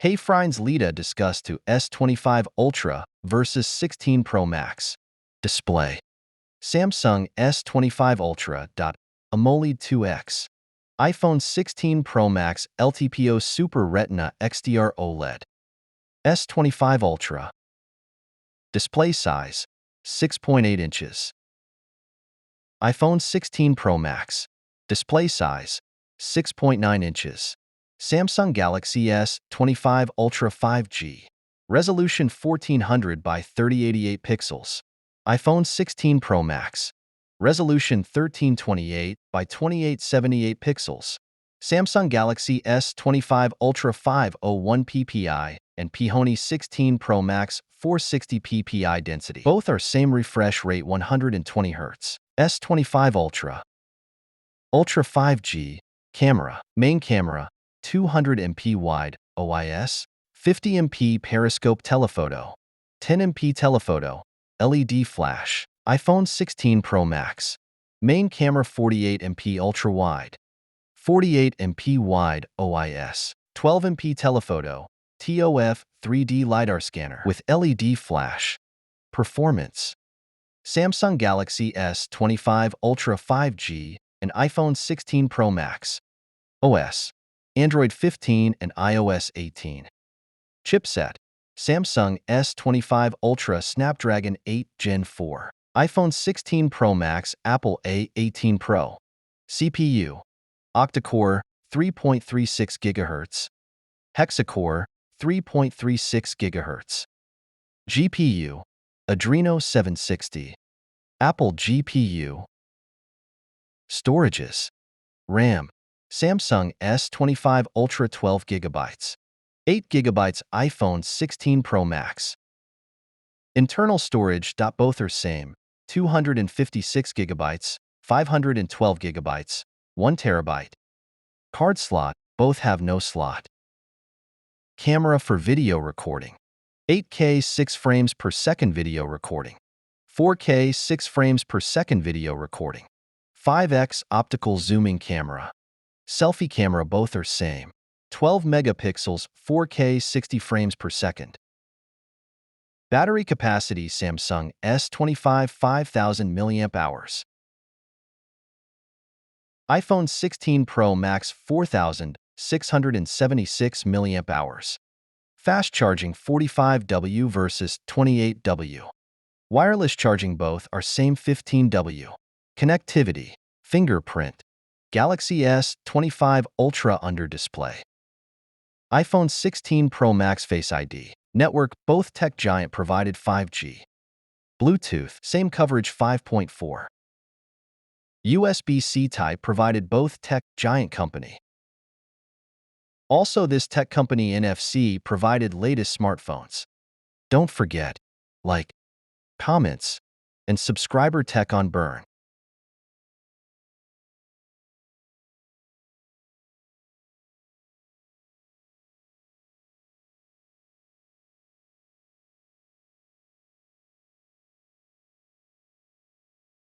Hey Friends, Lita discuss to S25 Ultra versus 16 Pro Max. Display. Samsung S25 Ultra. AMOLED 2X. iPhone 16 Pro Max LTPO Super Retina XDR OLED. S25 Ultra. Display size 6.8 inches. iPhone 16 Pro Max. Display size 6.9 inches. Samsung Galaxy S25 Ultra 5G. Resolution 1400 by 3088 pixels. iPhone 16 Pro Max. Resolution 1328 by 2878 pixels. Samsung Galaxy S25 Ultra 501 ppi and P-Honey 16 Pro Max 460 ppi density. Both are same refresh rate 120 Hz. S25 Ultra. Ultra 5G. Camera. Main camera. 200 MP wide, OIS, 50 MP periscope telephoto, 10 MP telephoto, LED flash, iPhone 16 Pro Max. Main camera 48 MP ultra wide, 48 MP wide, OIS, 12 MP telephoto, TOF 3D LiDAR scanner with LED flash. Performance. Samsung Galaxy S25 Ultra 5G and iPhone 16 Pro Max. OS. Android 15 and iOS 18. Chipset. Samsung S25 Ultra Snapdragon 8 Gen 4. iPhone 16 Pro Max Apple A18 Pro. CPU. Octa-core 3.36 GHz. Hexa-core 3.36 GHz. GPU. Adreno 760. Apple GPU. Storages. RAM. Samsung S25 Ultra 12 GB. 8 GB iPhone 16 Pro Max. Internal storage. Both are same. 256 GB, 512 GB, 1 TB. Card slot. Both have no slot. Camera for video recording. 8K 6 frames per second video recording. 4K 6 frames per second video recording. 5x optical zooming camera. Selfie camera. Both are same. 12 megapixels, 4K 60 frames per second. Battery capacity. Samsung S25 5000 mAh. iPhone 16 Pro Max 4676 mAh. Fast charging 45W versus 28W. Wireless charging. Both are same 15W. Connectivity. Fingerprint. Galaxy S25 Ultra under display. iPhone 16 Pro Max Face ID. Network. Both tech giant provided 5G. Bluetooth. Same coverage 5.4. USB-C type provided both tech giant company. Also this tech company NFC provided latest smartphones. Don't forget, like, comments, and subscriber tech on burn.